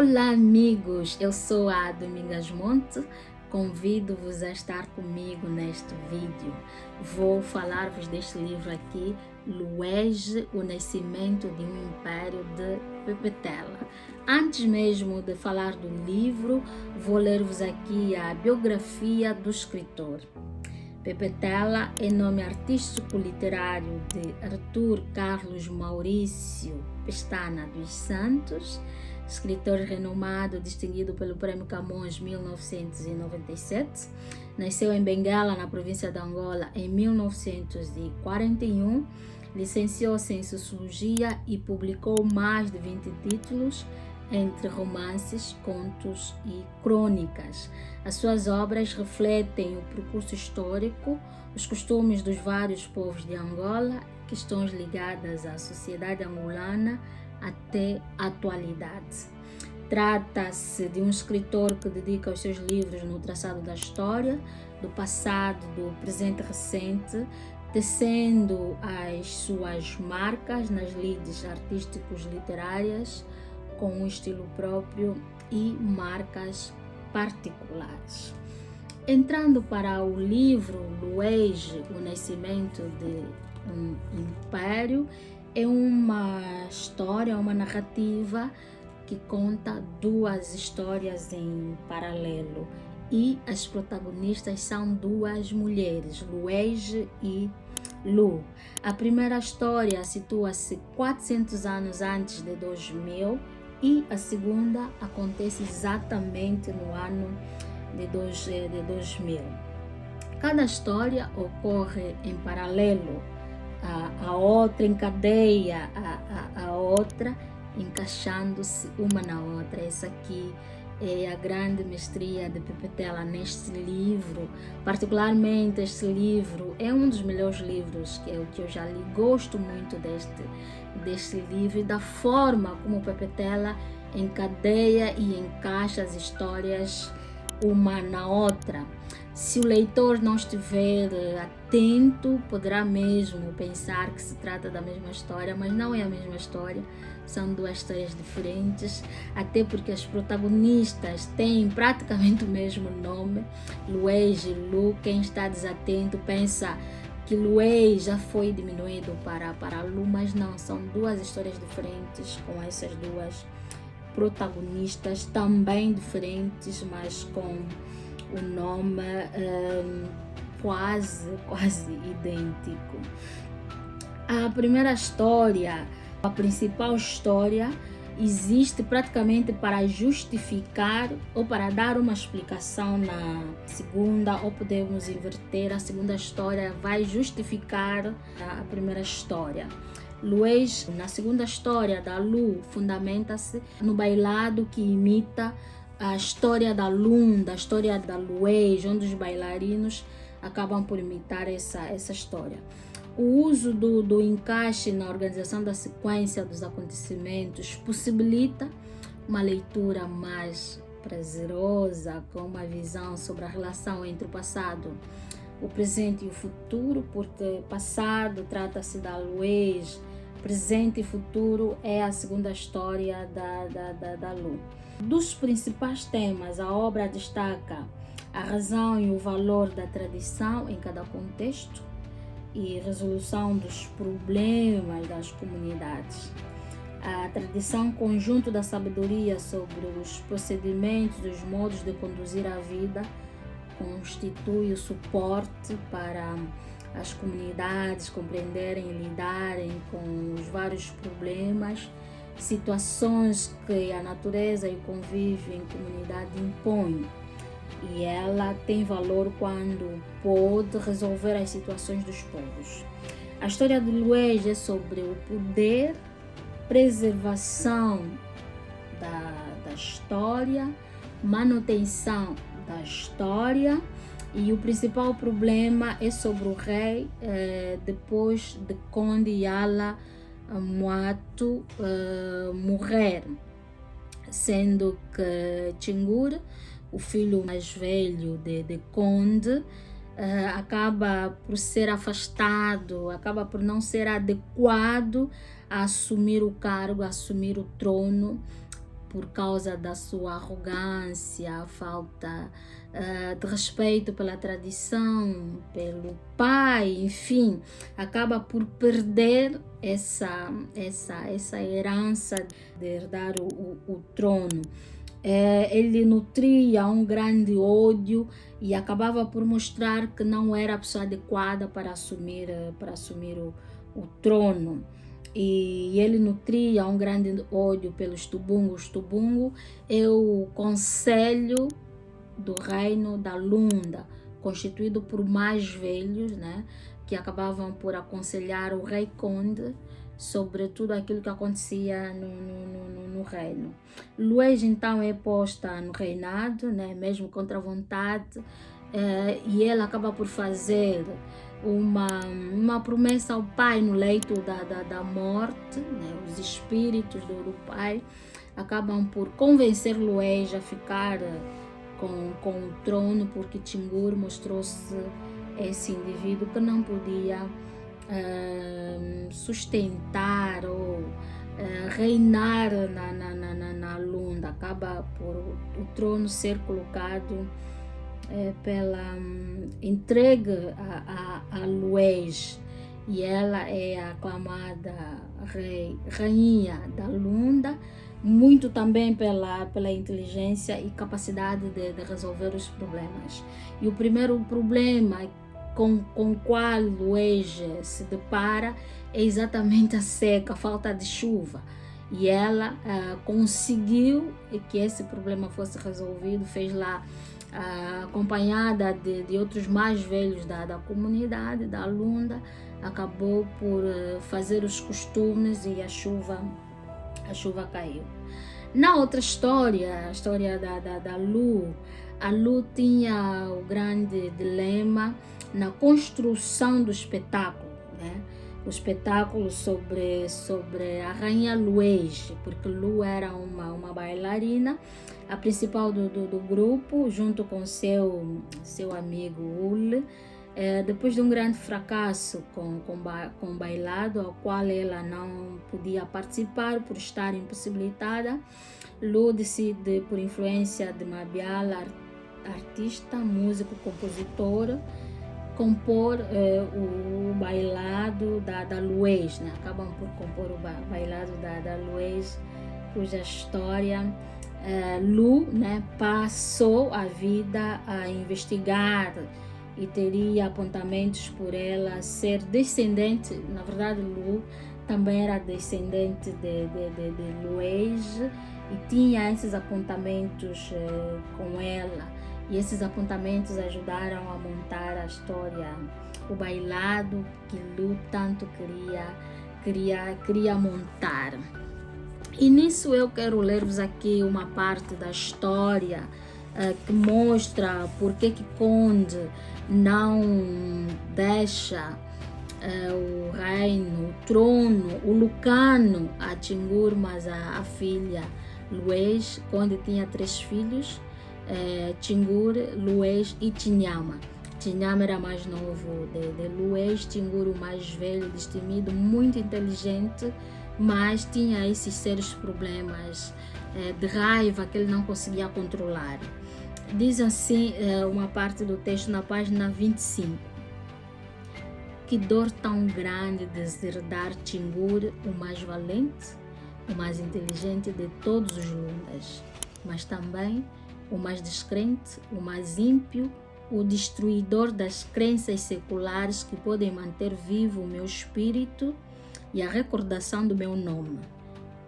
Olá amigos, eu sou a Domingas Monte, convido-vos a estar comigo neste vídeo. Vou falar-vos deste livro aqui, Luege, o Nascimento de um Império, de Pepe Tela. Antes mesmo de falar do livro, vou ler-vos aqui a biografia do escritor. Pepe Tela é nome artístico literário de Arthur Carlos Maurício Pestana dos Santos, escritor renomado, distinguido pelo Prêmio Camões 1997. Nasceu em Benguela, na província de Angola, em 1941. Licenciou-se em Sociologia e publicou mais de 20 títulos, entre romances, contos e crônicas. As suas obras refletem o percurso histórico, os costumes dos vários povos de Angola, questões ligadas à sociedade angolana até a atualidade. Trata-se de um escritor que dedica os seus livros no traçado da história, do passado, do presente recente, tecendo as suas marcas nas lides artísticos literárias, com um estilo próprio e marcas particulares. Entrando para o livro Luege, o Nascimento de um Império, é uma história, uma narrativa que conta duas histórias em paralelo e as protagonistas são duas mulheres, Luege e Lu. A primeira história situa-se 400 anos antes de 2000 e a segunda acontece exatamente no ano de 2000. Cada história ocorre em paralelo, a outra encadeia a outra, encaixando-se uma na outra. Essa aqui é a grande mestria de Pepe Tela neste livro. Particularmente este livro é um dos melhores livros que eu já li. Gosto muito deste livro e da forma como Pepe Tela encadeia e encaixa as histórias uma na outra. Se o leitor não estiver atento, poderá mesmo pensar que se trata da mesma história, mas não é a mesma história, são duas histórias diferentes, até porque as protagonistas têm praticamente o mesmo nome, Luege e Lu. Quem está desatento pensa que Luege já foi diminuído para Lu, mas não, são duas histórias diferentes, com essas duas protagonistas também diferentes, mas com o nome quase idêntico. A primeira história, a principal história, existe praticamente para justificar ou para dar uma explicação na segunda, ou podemos inverter, a segunda história vai justificar a primeira história. Luege, na segunda história da Lu, fundamenta-se no bailado que imita a história da Lum, da história da Luege, onde os bailarinos acabam por imitar essa história. O uso do encaixe na organização da sequência dos acontecimentos possibilita uma leitura mais prazerosa, com uma visão sobre a relação entre o passado, o presente e o futuro, porque passado trata-se da Luege, presente e futuro é a segunda história da Lu. Dos principais temas, a obra destaca a razão e o valor da tradição em cada contexto e resolução dos problemas das comunidades. A tradição, conjunto da sabedoria sobre os procedimentos, os modos de conduzir a vida, constitui o suporte para as comunidades compreenderem e lidarem com os vários problemas, situações que a natureza e o convívio em comunidade impõem. E ela tem valor quando pode resolver as situações dos povos. A história de Luege é sobre o poder, preservação da história, manutenção da história, e o principal problema é sobre o rei depois de Conde Yala Moato morrer, sendo que Chingur, o filho mais velho de Conde, acaba por ser afastado, acaba por não ser adequado a assumir o cargo, a assumir o trono, por causa da sua arrogância, falta de respeito pela tradição, pelo pai, enfim, acaba por perder essa herança de herdar o trono. Ele nutria um grande ódio e acabava por mostrar que não era a pessoa adequada para assumir o trono. E ele nutria um grande ódio pelos tubungos. Tubungo é o conselho do reino da Lunda, constituído por mais velhos, né, que acabavam por aconselhar o rei Conde sobre tudo aquilo que acontecia no reino. Luís então é posta no reinado, né, mesmo contra a vontade, e ela acaba por fazer uma promessa ao pai no leito da morte, né, os espíritos do pai acabam por convencer Luís a ficar com o trono, porque Tingur mostrou-se esse indivíduo que não podia sustentar ou reinar na Lunda. Acaba por o trono ser colocado pela entregue a Luís, e ela é aclamada rainha da Lunda, muito também pela inteligência e capacidade de resolver os problemas. E o primeiro problema com o qual Luís se depara é exatamente a seca, a falta de chuva. E ela conseguiu que esse problema fosse resolvido, fez lá acompanhada de outros mais velhos da comunidade, da Lunda, acabou por fazer os costumes e a chuva caiu. Na outra história, a história da Lu, a Lu tinha o grande dilema na construção do espetáculo, né? O espetáculo sobre a rainha Luís, porque Lu era uma bailarina, a principal do grupo, junto com seu amigo Ule. Depois de um grande fracasso com o bailado, ao qual ela não podia participar por estar impossibilitada, Lu decide, por influência de Mabial, artista, músico, compositor, compor o bailado da Luís, né? Acabam por compor o bailado da Luís, cuja história Lu, né, passou a vida a investigar e teria apontamentos por ela ser descendente. Na verdade, Lu também era descendente de Luís e tinha esses apontamentos com ela. E esses apontamentos ajudaram a montar a história, o bailado que Lu tanto queria montar. E nisso eu quero ler-vos aqui uma parte da história que mostra por que Conde não deixa o reino, o trono, o Lucano a Tingur, mas a filha Luís. Conde tinha 3 filhos, Tingur, Luís e Tinhama. Tinhama era mais novo de Luís, Tingur o mais velho, destemido, muito inteligente, mas tinha esses sérios problemas de raiva que ele não conseguia controlar. Diz assim uma parte do texto na página 25. Que dor tão grande deserdar Tingur, o mais valente, o mais inteligente de todos os Lundas, mas também o mais descrente, o mais ímpio, o destruidor das crenças seculares que podem manter vivo o meu espírito e a recordação do meu nome.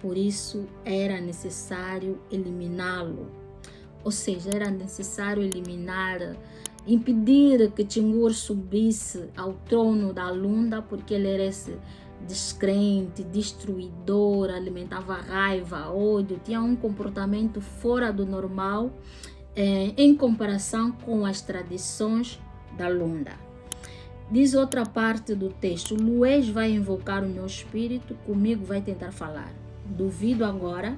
Por isso era necessário eliminá-lo. Ou seja, era necessário impedir que Tingur subisse ao trono da Lunda, porque ele era esse descrente, destruidor, alimentava raiva, ódio, tinha um comportamento fora do normal em comparação com as tradições da Lunda. Diz outra parte do texto: Luís vai invocar o meu espírito, comigo vai tentar falar. Duvido agora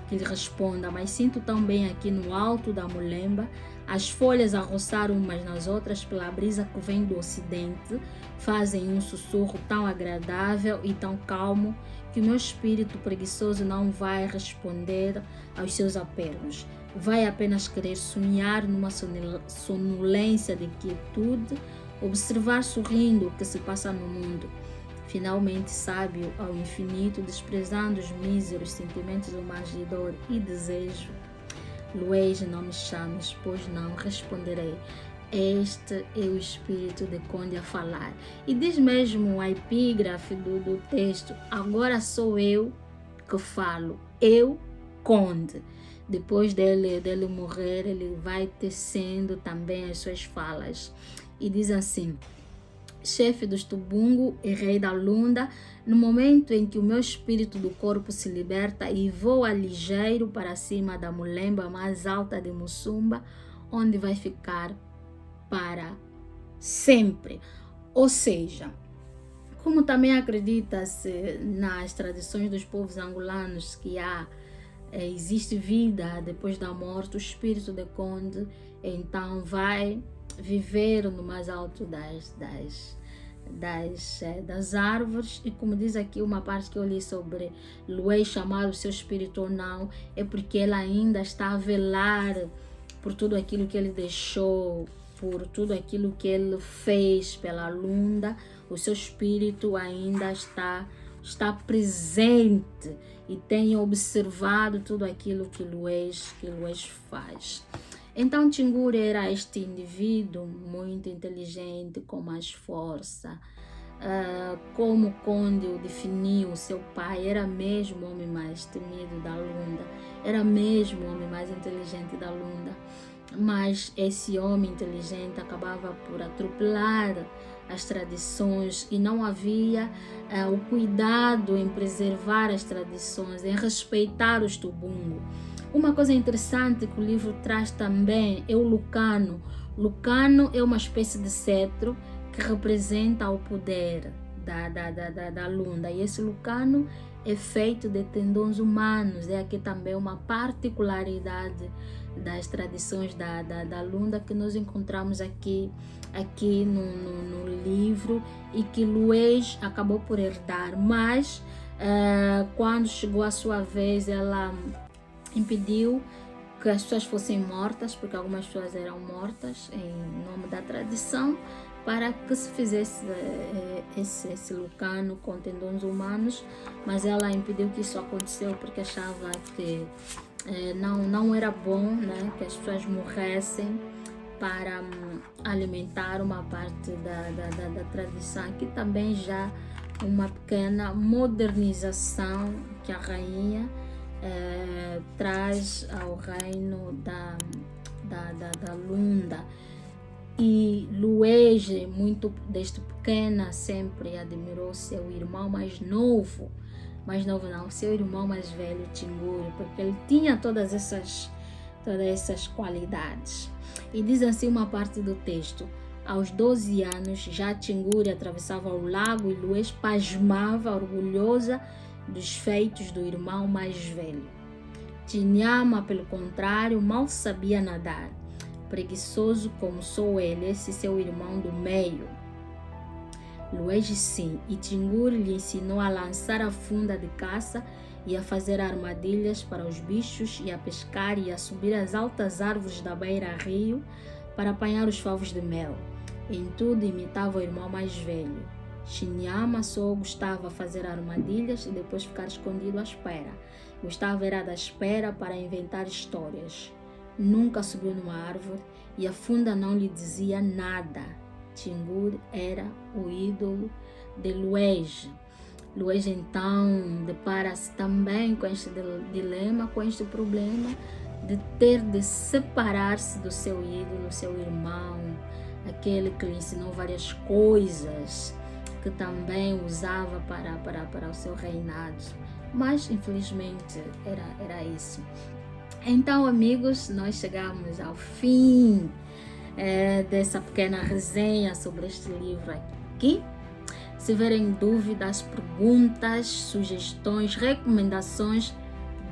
que ele responda, mas sinto tão bem aqui no alto da Mulemba As folhas a roçar umas nas outras pela brisa que vem do ocidente fazem um sussurro tão agradável e tão calmo que o meu espírito preguiçoso não vai responder aos seus apelos. Vai apenas querer sonhar numa sonolência de quietude, observar sorrindo o que se passa no mundo. Finalmente sábio ao infinito, desprezando os míseros sentimentos humanos de dor e desejo. Luís, não me chames, pois não responderei. Este é o espírito de Conde a falar. E diz mesmo a epígrafe do texto: agora sou eu que falo, eu, Conde. Depois dele morrer, ele vai tecendo também as suas falas. E diz assim: chefe dos Tubungo e rei da Lunda, no momento em que o meu espírito do corpo se liberta e voa ligeiro para cima da mulemba mais alta de Mussumba, onde vai ficar para sempre. Ou seja, como também acredita-se nas tradições dos povos angolanos que existe vida depois da morte, o espírito de Conde então vai viver no mais alto das árvores. E como diz aqui uma parte que eu li sobre Luís chamar o seu espírito ou não, é porque ele ainda está a velar por tudo aquilo que ele deixou, por tudo aquilo que ele fez pela Lunda. O seu espírito ainda está presente e tem observado tudo aquilo que Luís faz. Então Tinguri era este indivíduo muito inteligente, com mais força. Como Conde o definiu, seu pai era mesmo o homem mais temido da Lunda, era mesmo o homem mais inteligente da Lunda. Mas esse homem inteligente acabava por atropelar as tradições e não havia o cuidado em preservar as tradições, em respeitar os Tubungo. Uma coisa interessante que o livro traz também é o lucano. Lucano é uma espécie de cetro que representa o poder da Lunda. E esse lucano é feito de tendões humanos. É aqui também uma particularidade das tradições da Lunda que nós encontramos aqui no livro e que Luís acabou por herdar. Mas quando chegou a sua vez, ela impediu que as pessoas fossem mortas, porque algumas pessoas eram mortas em nome da tradição, para que se fizesse esse lucano com tendões humanos, mas ela impediu que isso aconteceu porque achava que não era bom, né, que as pessoas morressem para alimentar uma parte da tradição. Aqui também já uma pequena modernização que a rainha traz ao reino da Lunda. E Luís, muito desde pequena, sempre admirou seu irmão mais novo não, seu irmão mais velho, Tinguri, porque ele tinha todas essas qualidades. E diz assim uma parte do texto: aos 12 anos, já Tinguri atravessava o lago e Luís pasmava, orgulhosa dos feitos do irmão mais velho. Tinhama, pelo contrário, mal sabia nadar, preguiçoso como sou ele, esse seu irmão do meio. Luís sim, e Tinguri lhe ensinou a lançar a funda de caça e a fazer armadilhas para os bichos e a pescar e a subir as altas árvores da beira-rio para apanhar os favos de mel. Em tudo imitava o irmão mais velho. Chinyama só gostava de fazer armadilhas e depois ficar escondido à espera. Gostava era da espera para inventar histórias. Nunca subiu numa árvore e a funda não lhe dizia nada. Tinguri era o ídolo de Luís. Luís então depara-se também com este dilema, com este problema de ter de separar-se do seu ídolo, seu irmão, aquele que lhe ensinou várias coisas, que também usava para o seu reinado. Mas infelizmente era isso. Então, amigos, nós chegamos ao fim dessa pequena resenha sobre este livro aqui. Se tiverem dúvidas, perguntas, sugestões, recomendações,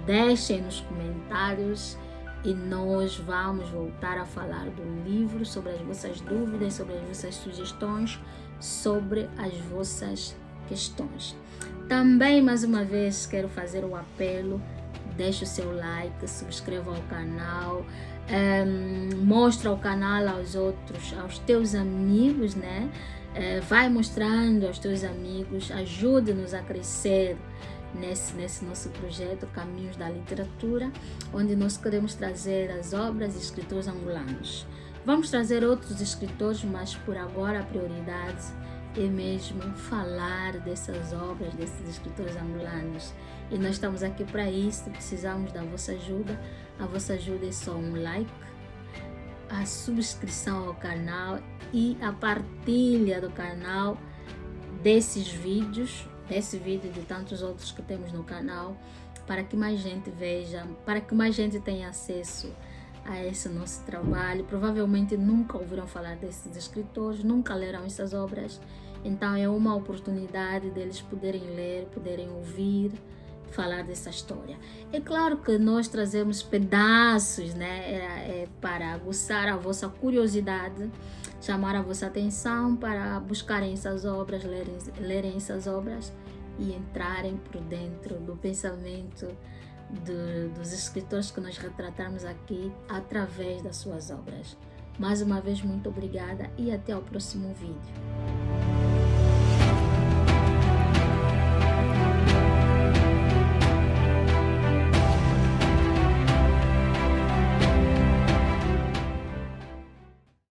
deixem nos comentários e nós vamos voltar a falar do livro, sobre as vossas dúvidas, sobre as vossas sugestões, sobre as vossas questões. Também, mais uma vez, quero fazer o apelo: deixe o seu like, subscreva ao canal, mostra o canal aos outros, aos teus amigos, né? Vai mostrando aos teus amigos, ajude-nos a crescer nesse nosso projeto Caminhos da Literatura, onde nós queremos trazer as obras de escritores angolanos. Vamos trazer outros escritores, mas por agora a prioridade é mesmo falar dessas obras, desses escritores angolanos. E nós estamos aqui para isso, precisamos da vossa ajuda. A vossa ajuda é só um like, a subscrição ao canal e a partilha do canal desses vídeos, desse vídeo e de tantos outros que temos no canal, para que mais gente veja, para que mais gente tenha acesso a esse nosso trabalho. Provavelmente nunca ouviram falar desses escritores, nunca leram essas obras, então é uma oportunidade deles poderem ler, poderem ouvir falar dessa história. É claro que nós trazemos pedaços, né, para aguçar a vossa curiosidade, chamar a vossa atenção para buscarem essas obras, lerem essas obras e entrarem por dentro do pensamento dos escritores que nós retratamos aqui através das suas obras. Mais uma vez, muito obrigada e até o próximo vídeo.